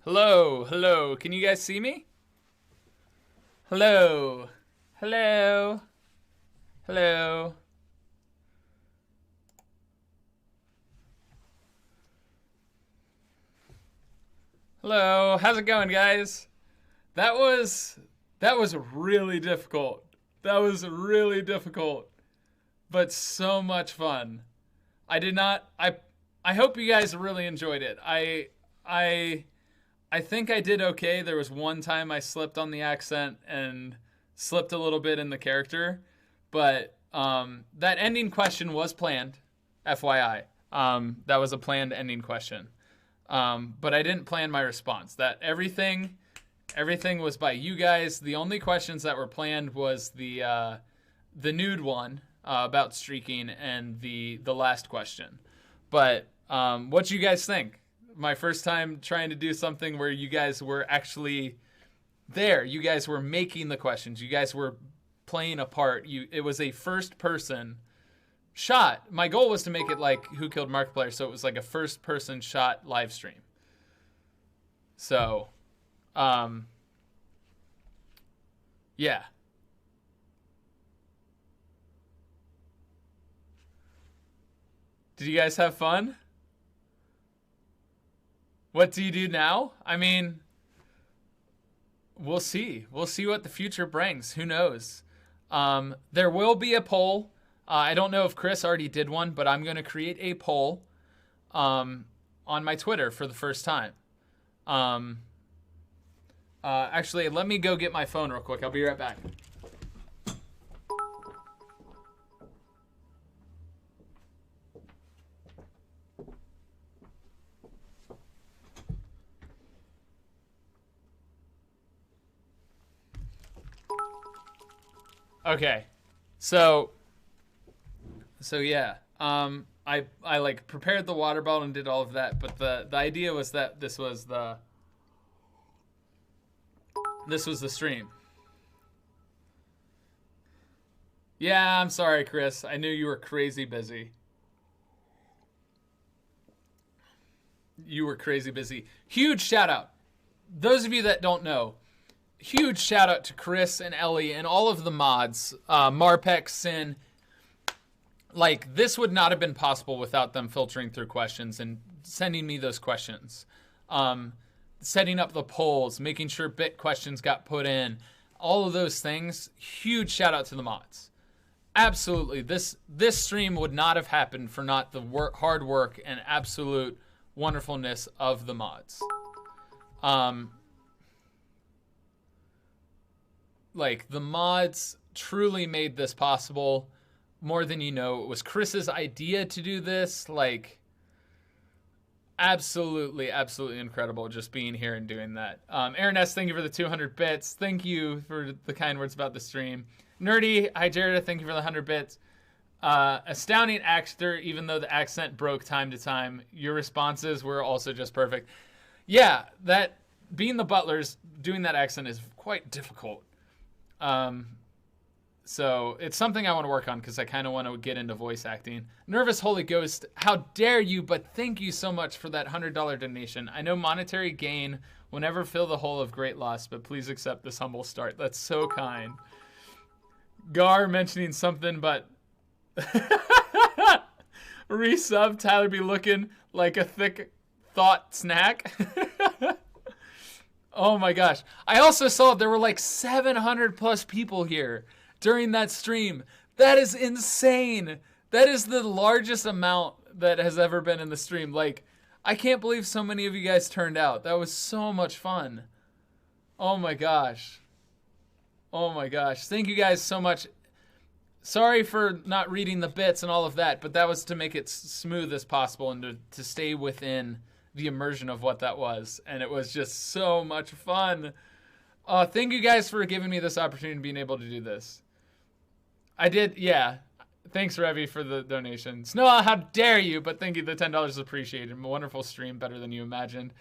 Hello, hello. Can you guys see me? Hello, hello, hello. Hello, how's it going, guys? That was that was really difficult. That was really difficult, but so much fun. I did not I hope you guys really enjoyed it. I I think I did okay. There was one time I slipped on the accent and slipped a little bit in the character, but that ending question was planned, FYI. That was a planned ending question, but I didn't plan my response. That everything was by you guys. The only questions that were planned was the nude one about streaking and the last question. But what do you guys think? My first time trying to do something where you guys were actually there. You guys were making the questions. You guys were playing a part. It was a first person shot. My goal was to make it like Who Killed Markiplier, so it was like a first person shot live stream. So, yeah. Did you guys have fun? What do you do now? I mean, we'll see. We'll see what the future brings. Who knows? There will be a poll. I don't know if Chris already did one, but I'm going to create a poll on my Twitter for the first time. Actually, let me go get my phone real quick. I'll be right back. Okay, so yeah, I like prepared the water bottle and did all of that, but the idea was that this was the stream. Yeah, I'm sorry, Chris. I knew you were crazy busy. You were crazy busy. Huge shout out. Those of you that don't know, huge shout out to Chris and Ellie and all of the mods, Marpex, Sin. Like, this would not have been possible without them filtering through questions and sending me those questions. Setting up the polls, making sure bit questions got put in, all of those things. Huge shout out to the mods. Absolutely, this stream would not have happened for not the hard work and absolute wonderfulness of the mods. Like, the mods truly made this possible more than you know. It was Chris's idea to do this. Like, absolutely incredible just being here and doing that. Aaron S., thank you for the 200 bits. Thank you for the kind words about the stream. Nerdy, hi Jared, thank you for the 100 bits. Astounding actor, even though the accent broke time to time. Your responses were also just perfect. Yeah, that being the Butlers, doing that accent is quite difficult. So it's something I want to work on because I kind of want to get into voice acting. Nervous Holy Ghost, how dare you, but thank you so much for that $100 donation. I know monetary gain will never fill the hole of great loss, but please accept this humble start. That's so kind. Gar mentioning something, but resub, Tyler be looking like a thick thought snack. Oh my gosh. I also saw there were like 700 plus people here during that stream. That is insane. That is the largest amount that has ever been in the stream. Like, I can't believe so many of you guys turned out. That was so much fun. Oh my gosh. Oh my gosh. Thank you guys so much. Sorry for not reading the bits and all of that, but that was to make it smooth as possible and to stay within the immersion of what that was. And it was just so much fun. Thank you guys for giving me this opportunity and being able to do this. I did, yeah. Thanks, Revy, for the donation. Snow, how dare you, but thank you, the $10 is appreciated. A wonderful stream, better than you imagined.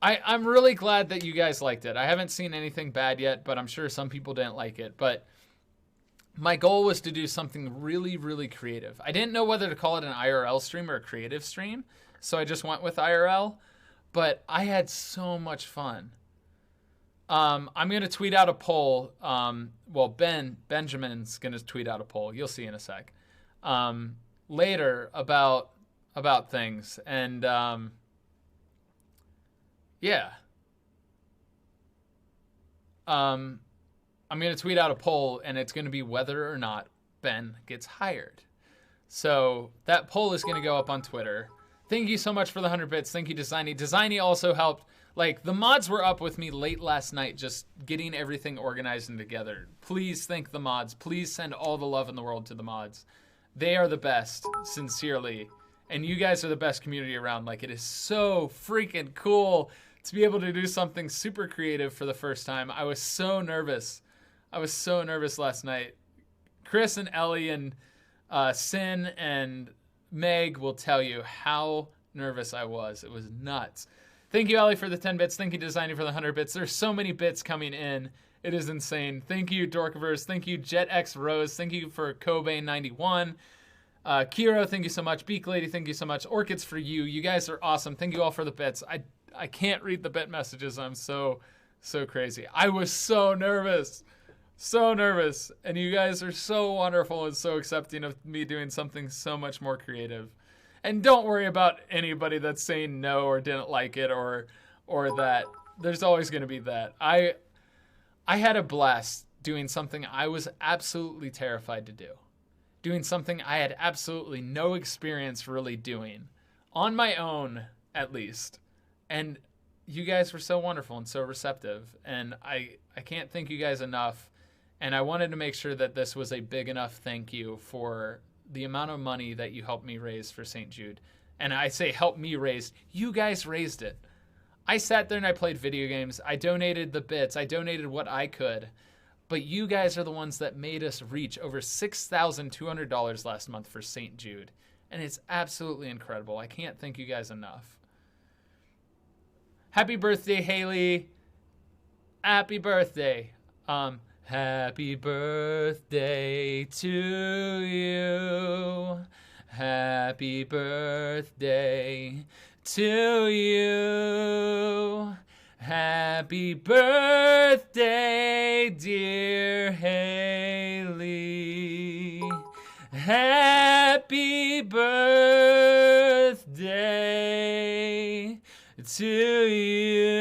I'm really glad that you guys liked it. I haven't seen anything bad yet, but I'm sure some people didn't like it. But my goal was to do something really, really creative. I didn't know whether to call it an IRL stream or a creative stream, so I just went with IRL. but I had so much fun. I'm going to tweet out a poll. Well, Benjamin's going to tweet out a poll. You'll see in a sec. Later about things. And yeah. I'm going to tweet out a poll, and it's going to be whether or not Ben gets hired. So that poll is going to go up on Twitter. Thank you so much for the 100 bits. Thank you, Designy. Designy also helped. Like, the mods were up with me late last night just getting everything organized and together. Please thank the mods. Please send all the love in the world to the mods. They are the best, sincerely. And you guys are the best community around. Like, it is so freaking cool to be able to do something super creative for the first time. I was so nervous. I was so nervous last night. Chris and Ellie and Sin and Meg will tell you how nervous I was. It was nuts. Thank you, Ellie, for the 10 bits. Thank you, Designing, for the 100 bits. There's so many bits coming in. It is insane. Thank you, Dorkverse. Thank you, JetX Rose. Thank you for Kobe91. Kiro, thank you so much. Beak Lady, thank you so much. Orchids for you. You guys are awesome. Thank you all for the bits. I can't read the bit messages. I'm so crazy. I was so nervous. So nervous. And you guys are so wonderful and so accepting of me doing something so much more creative. And don't worry about anybody that's saying no or didn't like it or that. There's always going to be that. I had a blast doing something I was absolutely terrified to do. Doing something I had absolutely no experience really doing. On my own, at least. And you guys were so wonderful and so receptive. And I can't thank you guys enough. And I wanted to make sure that this was a big enough thank you for the amount of money that you helped me raise for St. Jude. And I say help me raise. You guys raised it. I sat there and I played video games. I donated the bits. I donated what I could. But you guys are the ones that made us reach over $6,200 last month for St. Jude. And it's absolutely incredible. I can't thank you guys enough. Happy birthday, Haley. Happy birthday. Happy birthday to you. Happy birthday to you. Happy birthday, dear Haley. Happy birthday to you.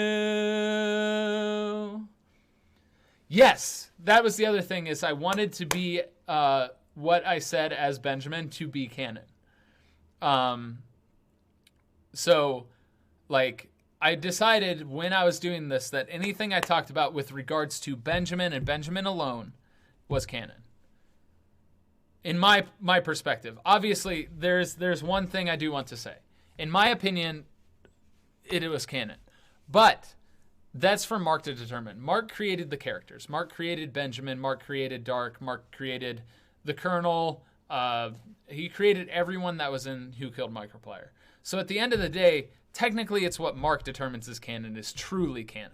Yes, that was the other thing, is I wanted to be what I said as Benjamin to be canon. So, like, I decided when I was doing this that anything I talked about with regards to Benjamin and Benjamin alone was canon. In my perspective. Obviously, there's one thing I do want to say. In my opinion, it was canon. But that's for Mark to determine. Mark created the characters. Mark created Benjamin. Mark created Dark. Mark created the Colonel. He created everyone that was in Who Killed Markiplier. So at the end of the day, technically it's what Mark determines as canon is truly canon.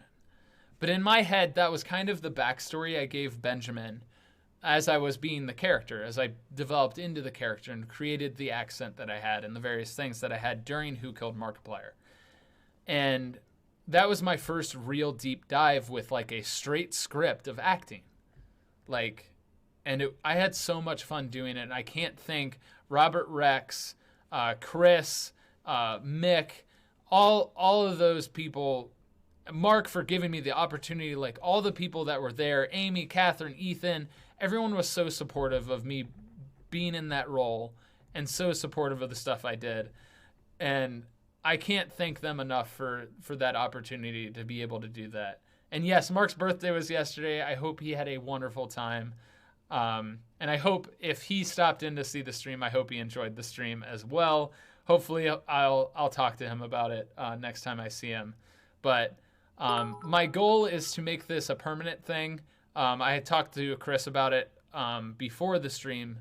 But in my head, that was kind of the backstory I gave Benjamin as I was being the character, as I developed into the character and created the accent that I had and the various things that I had during Who Killed Markiplier. And that was my first real deep dive with like a straight script of acting. Like, and I had so much fun doing it. And I can't thank Robert Rex, Chris, Mick, all of those people, Mark for giving me the opportunity, like all the people that were there, Amy, Catherine, Ethan, everyone was so supportive of me being in that role and so supportive of the stuff I did. And I can't thank them enough for that opportunity to be able to do that. And yes, Mark's birthday was yesterday. I hope he had a wonderful time. And I hope if he stopped in to see the stream, I hope he enjoyed the stream as well. Hopefully I'll talk to him about it next time I see him. But my goal is to make this a permanent thing. I had talked to Chris about it before the stream.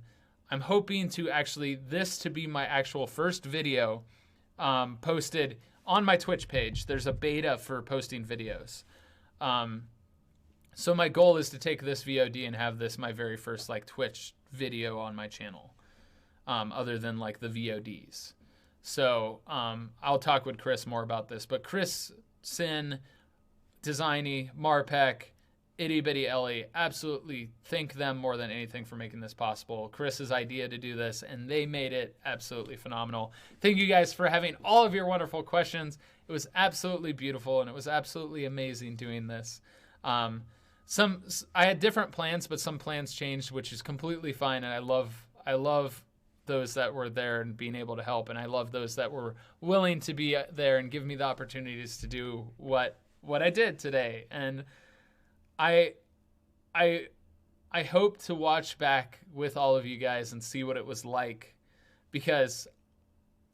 I'm hoping to actually this to be my actual first video posted on my Twitch page. There's a beta for posting videos. So my goal is to take this VOD and have this my very first like Twitch video on my channel, other than like the VODs. So I'll talk with Chris more about this. But Chris, Sin, Designy, Marpek, Itty Bitty Ellie, absolutely thank them more than anything for making this possible. Chris's idea to do this, and they made it absolutely phenomenal. Thank you guys for having all of your wonderful questions. It was absolutely beautiful, and it was absolutely amazing doing this. I had different plans, but some plans changed, which is completely fine, and I love those that were there and being able to help, and I love those that were willing to be there and give me the opportunities to do what I did today. And I hope to watch back with all of you guys and see what it was like, because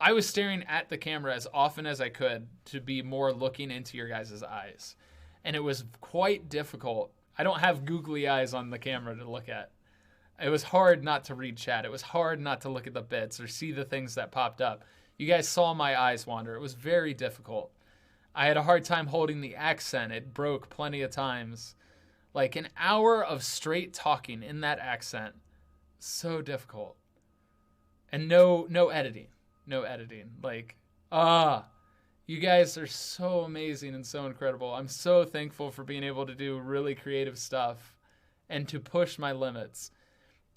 I was staring at the camera as often as I could to be more looking into your guys' eyes. And it was quite difficult. I don't have googly eyes on the camera to look at. It was hard not to read chat. It was hard not to look at the bits or see the things that popped up. You guys saw my eyes wander. It was very difficult. I had a hard time holding the accent. It broke plenty of times. Like an hour of straight talking in that accent. So difficult. And no editing. No editing. Like, you guys are so amazing and so incredible. I'm so thankful for being able to do really creative stuff and to push my limits.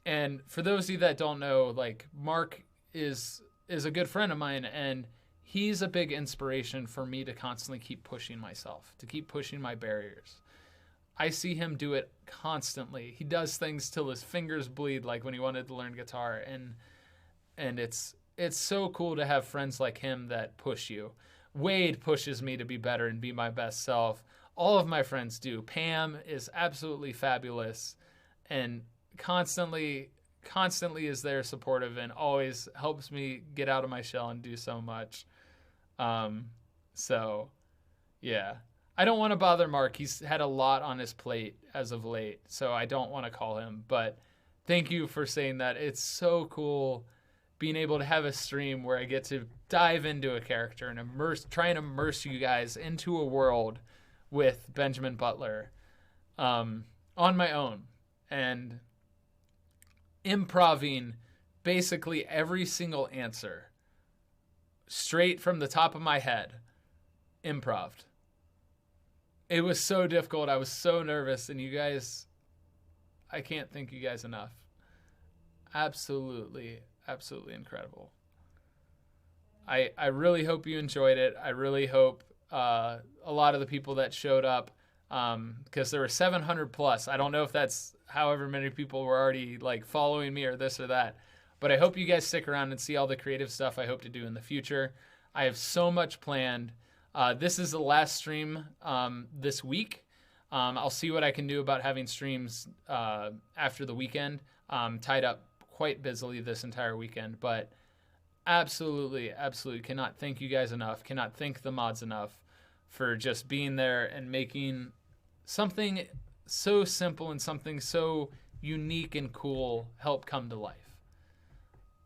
And for those of you that don't know, like, Mark is a good friend of mine, and he's a big inspiration for me to constantly keep pushing myself, to keep pushing my barriers. I see him do it constantly. He does things till his fingers bleed, like when he wanted to learn guitar, and it's so cool to have friends like him that push you. Wade pushes me to be better and be my best self. All of my friends do. Pam is absolutely fabulous and constantly is there supportive and always helps me get out of my shell and do so much. So yeah, I don't want to bother Mark. He's had a lot on his plate as of late, so I don't want to call him, but thank you for saying that. It's so cool being able to have a stream where I get to dive into a character and try and immerse you guys into a world with Benjamin Butler on my own, and improving basically every single answer straight from the top of my head. Improved. It was so difficult. I was so nervous, and you guys, I can't thank you guys enough. Absolutely incredible. I really hope you enjoyed it. I really hope a lot of the people that showed up, because there were 700 plus. I don't know if that's however many people were already like following me or this or that, but I hope you guys stick around and see all the creative stuff I hope to do in the future. I have so much planned. This is the last stream this week. I'll see what I can do about having streams after the weekend. Tied up quite busily this entire weekend, but absolutely cannot thank you guys enough. Cannot thank the mods enough for just being there and making something so simple and something so unique and cool help come to life.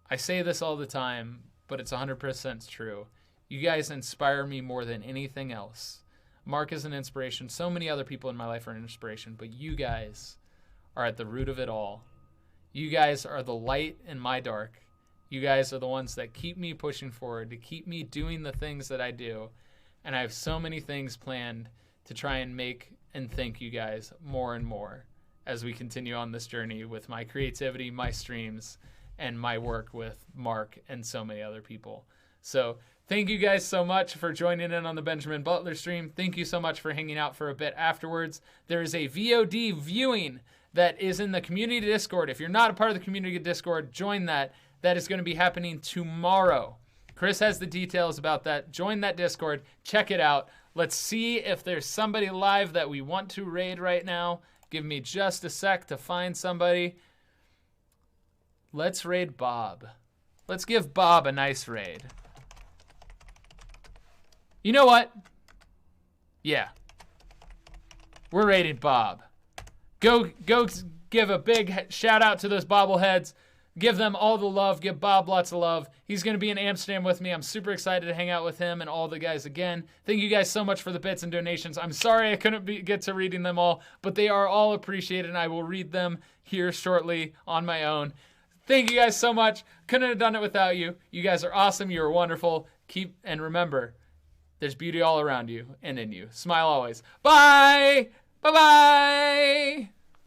I say this all the time, but it's 100% true. You guys inspire me more than anything else. Mark is an inspiration. So many other people in my life are an inspiration, but you guys are at the root of it all. You guys are the light in my dark. You guys are the ones that keep me pushing forward, to keep me doing the things that I do. And I have so many things planned to try and make and thank you guys more and more as we continue on this journey with my creativity, my streams, and my work with Mark and so many other people. So thank you guys so much for joining in on the Benjamin Butler stream. Thank you so much for hanging out for a bit afterwards. There is a VOD viewing that is in the community Discord. If you're not a part of the community Discord, join that. That is going to be happening tomorrow. Chris has the details about that. Join that Discord. Check it out. Let's see if there's somebody live that we want to raid right now. Give me just a sec to find somebody. Let's raid Bob. Let's give Bob a nice raid. You know what? Yeah. We're raiding Bob. Go give a big shout out to those bobbleheads. Give them all the love. Give Bob lots of love. He's going to be in Amsterdam with me. I'm super excited to hang out with him and all the guys again. Thank you guys so much for the bits and donations. I'm sorry I couldn't get to reading them all, but they are all appreciated, and I will read them here shortly on my own. Thank you guys so much. Couldn't have done it without you. You guys are awesome. You are wonderful. And remember, there's beauty all around you and in you. Smile always. Bye. Bye-bye.